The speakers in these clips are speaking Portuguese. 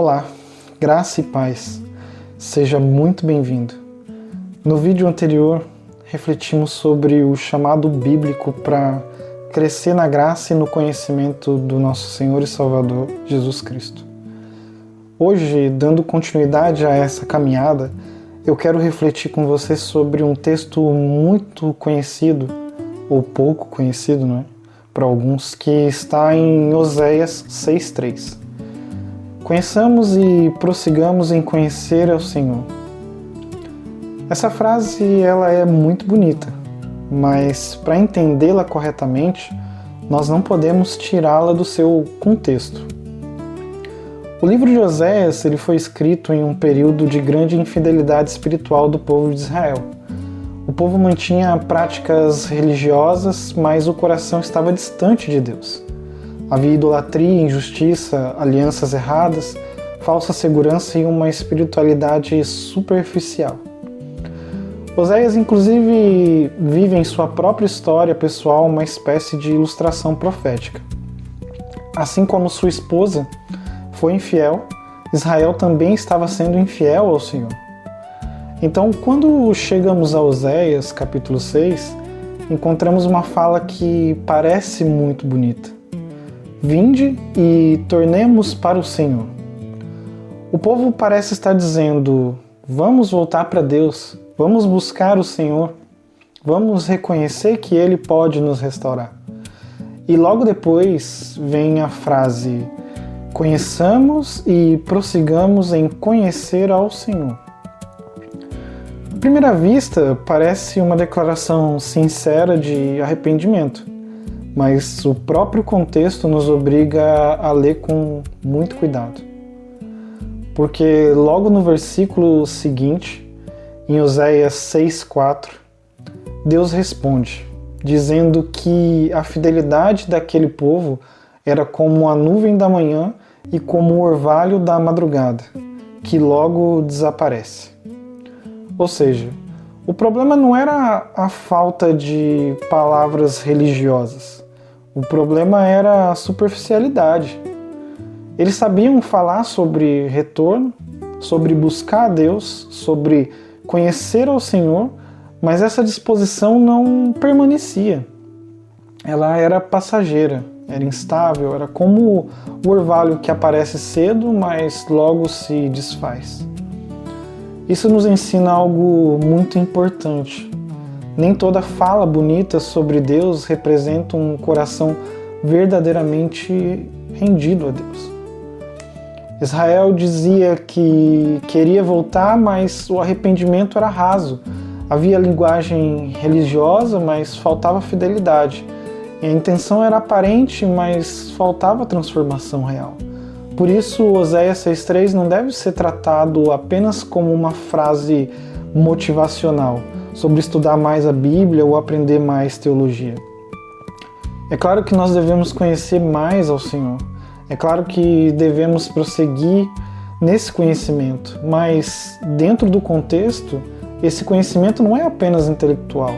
Olá, graça e paz, seja muito bem-vindo. No vídeo anterior, refletimos sobre o chamado bíblico para crescer na graça e no conhecimento do nosso Senhor e Salvador, Jesus Cristo. Hoje, dando continuidade a essa caminhada, eu quero refletir com você sobre um texto muito conhecido, ou pouco conhecido, não é? Para alguns, que está em Oséias 6,3. Conheçamos e prossigamos em conhecer ao Senhor. Essa frase ela é muito bonita, mas para entendê-la corretamente, nós não podemos tirá-la do seu contexto. O livro de Oséias ele foi escrito em um período de grande infidelidade espiritual do povo de Israel. O povo mantinha práticas religiosas, mas o coração estava distante de Deus. Havia idolatria, injustiça, alianças erradas, falsa segurança e uma espiritualidade superficial. Oséias, inclusive, vive em sua própria história pessoal uma espécie de ilustração profética. Assim como sua esposa foi infiel, Israel também estava sendo infiel ao Senhor. Então, quando chegamos a Oséias, capítulo 6, encontramos uma fala que parece muito bonita. Vinde e tornemos para o Senhor. O povo parece estar dizendo, vamos voltar para Deus, vamos buscar o Senhor, vamos reconhecer que Ele pode nos restaurar. E logo depois vem a frase, conheçamos e prossigamos em conhecer ao Senhor. À primeira vista, parece uma declaração sincera de arrependimento. Mas o próprio contexto nos obriga a ler com muito cuidado. Porque logo no versículo seguinte, em Oséias 6,4, Deus responde, dizendo que a fidelidade daquele povo era como a nuvem da manhã e como o orvalho da madrugada, que logo desaparece. Ou seja, o problema não era a falta de palavras religiosas. O problema era a superficialidade. Eles sabiam falar sobre retorno, sobre buscar a Deus, sobre conhecer ao Senhor, mas essa disposição não permanecia. Ela era passageira, era instável, era como o orvalho que aparece cedo, mas logo se desfaz. Isso nos ensina algo muito importante. Nem toda fala bonita sobre Deus representa um coração verdadeiramente rendido a Deus. Israel dizia que queria voltar, mas o arrependimento era raso. Havia linguagem religiosa, mas faltava fidelidade. E a intenção era aparente, mas faltava transformação real. Por isso, Oséias 6,3 não deve ser tratado apenas como uma frase motivacional, sobre estudar mais a Bíblia ou aprender mais teologia. É claro que nós devemos conhecer mais ao Senhor. É claro que devemos prosseguir nesse conhecimento, mas dentro do contexto, esse conhecimento não é apenas intelectual.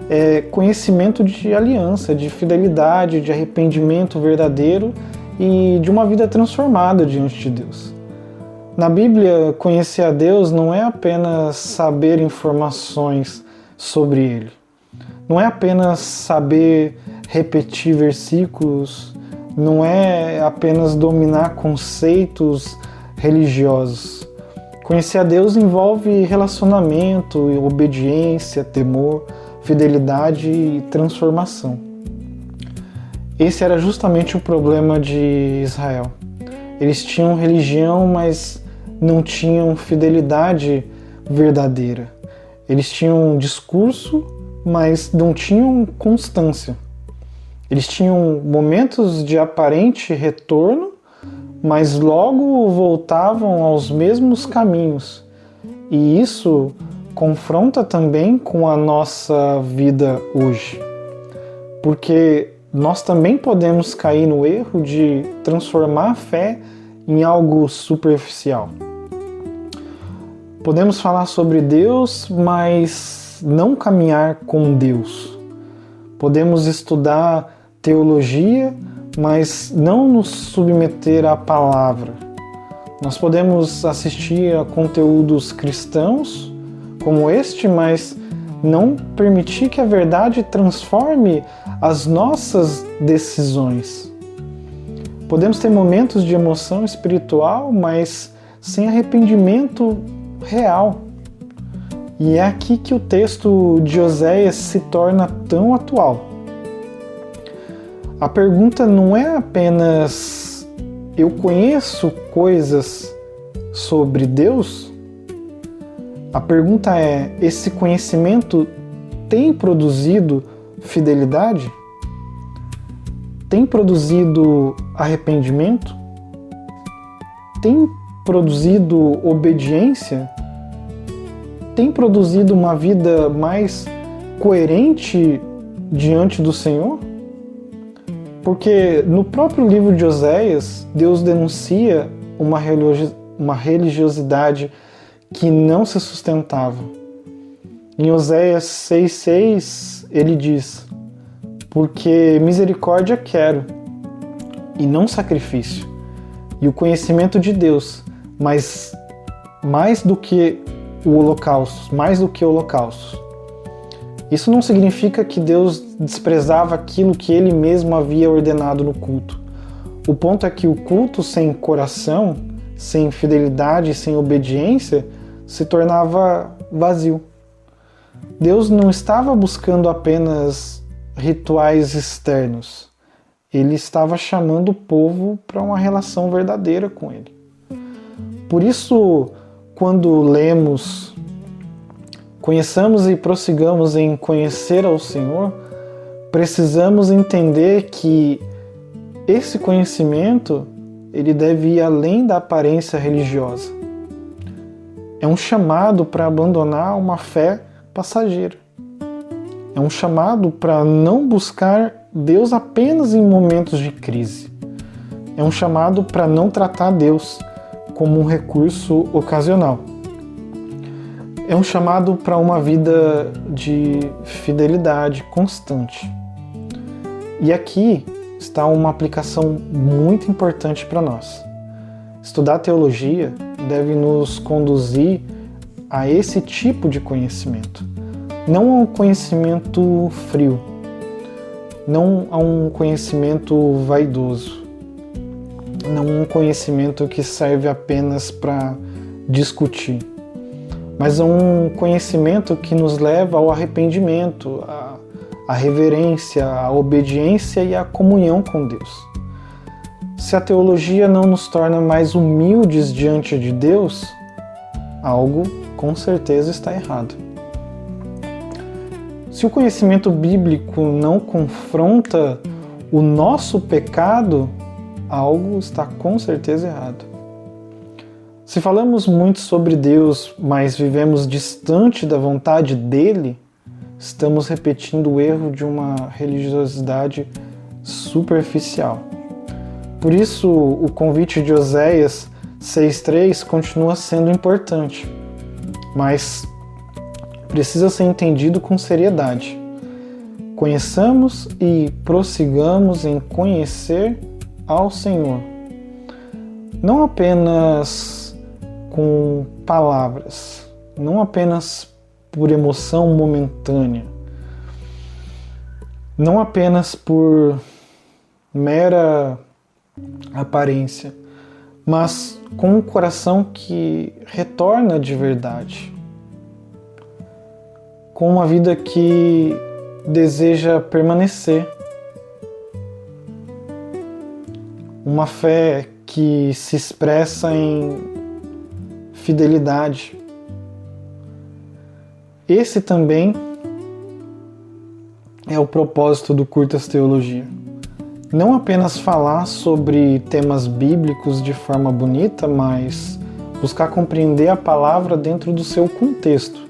É conhecimento de aliança, de fidelidade, de arrependimento verdadeiro e de uma vida transformada diante de Deus. Na Bíblia, conhecer a Deus não é apenas saber informações sobre Ele. Não é apenas saber repetir versículos, não é apenas dominar conceitos religiosos. Conhecer a Deus envolve relacionamento, obediência, temor, fidelidade e transformação. Esse era justamente o problema de Israel. Eles tinham religião, mas não tinham fidelidade verdadeira. Eles tinham discurso, mas não tinham constância. Eles tinham momentos de aparente retorno, mas logo voltavam aos mesmos caminhos. E isso confronta também com a nossa vida hoje. Porque nós também podemos cair no erro de transformar a fé em algo superficial. Podemos falar sobre Deus, mas não caminhar com Deus. Podemos estudar teologia, mas não nos submeter à palavra. Nós podemos assistir a conteúdos cristãos como este, mas não permitir que a verdade transforme as nossas decisões. Podemos ter momentos de emoção espiritual, mas sem arrependimento real. E é aqui que o texto de Oséias se torna tão atual. A pergunta não é apenas: eu conheço coisas sobre Deus? A pergunta é: esse conhecimento tem produzido fidelidade? Tem produzido arrependimento? Tem produzido obediência? Tem produzido uma vida mais coerente diante do Senhor? Porque no próprio livro de Oséias, Deus denuncia uma religiosidade que não se sustentava. Em Oséias 6,6, ele diz: porque misericórdia quero, e não sacrifício, e o conhecimento de Deus, mas mais do que holocaustos. Isso não significa que Deus desprezava aquilo que Ele mesmo havia ordenado no culto. O ponto é que o culto sem coração, sem fidelidade, sem obediência, se tornava vazio. Deus não estava buscando apenas rituais externos. Ele estava chamando o povo para uma relação verdadeira com Ele. Por isso, quando lemos: conheçamos e prossigamos em conhecer ao Senhor, precisamos entender que esse conhecimento ele deve ir além da aparência religiosa. É um chamado para abandonar uma fé passageira. É um chamado para não buscar Deus apenas em momentos de crise. É um chamado para não tratar Deus como um recurso ocasional. É um chamado para uma vida de fidelidade constante. E aqui está uma aplicação muito importante para nós. Estudar teologia deve nos conduzir a esse tipo de conhecimento. Não a um conhecimento frio, não a um conhecimento vaidoso, não um conhecimento que serve apenas para discutir, mas a um conhecimento que nos leva ao arrependimento, à reverência, à obediência e à comunhão com Deus. Se a teologia não nos torna mais humildes diante de Deus, algo com certeza está errado. Se o conhecimento bíblico não confronta o nosso pecado, algo está com certeza errado. Se falamos muito sobre Deus, mas vivemos distante da vontade dele, estamos repetindo o erro de uma religiosidade superficial. Por isso, o convite de Oséias 6,3 continua sendo importante, mas precisa ser entendido com seriedade. Conheçamos e prossigamos em conhecer ao Senhor, não apenas com palavras, não apenas por emoção momentânea, não apenas por mera aparência, mas com um coração que retorna de verdade, com uma vida que deseja permanecer, uma fé que se expressa em fidelidade. Esse também é o propósito do Curtas Teologia. Não apenas falar sobre temas bíblicos de forma bonita, mas buscar compreender a palavra dentro do seu contexto,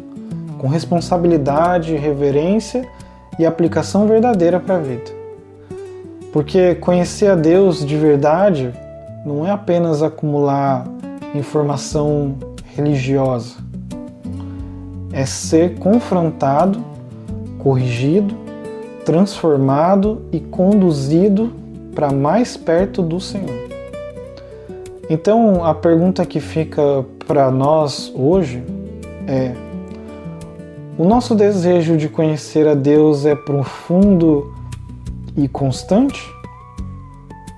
com responsabilidade, reverência e aplicação verdadeira para a vida. Porque conhecer a Deus de verdade não é apenas acumular informação religiosa, é ser confrontado, corrigido, transformado e conduzido para mais perto do Senhor. Então, a pergunta que fica para nós hoje é: o nosso desejo de conhecer a Deus é profundo e constante?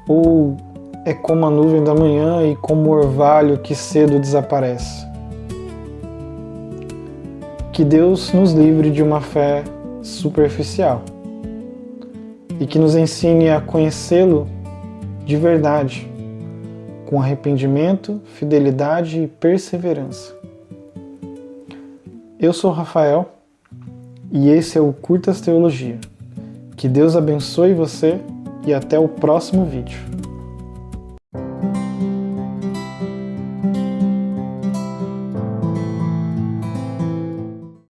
Ou é como a nuvem da manhã e como o orvalho que cedo desaparece? Que Deus nos livre de uma fé superficial e que nos ensine a conhecê-lo de verdade, com arrependimento, fidelidade e perseverança. Eu sou Rafael e esse é o Curtas Teologia. Que Deus abençoe você e até o próximo vídeo.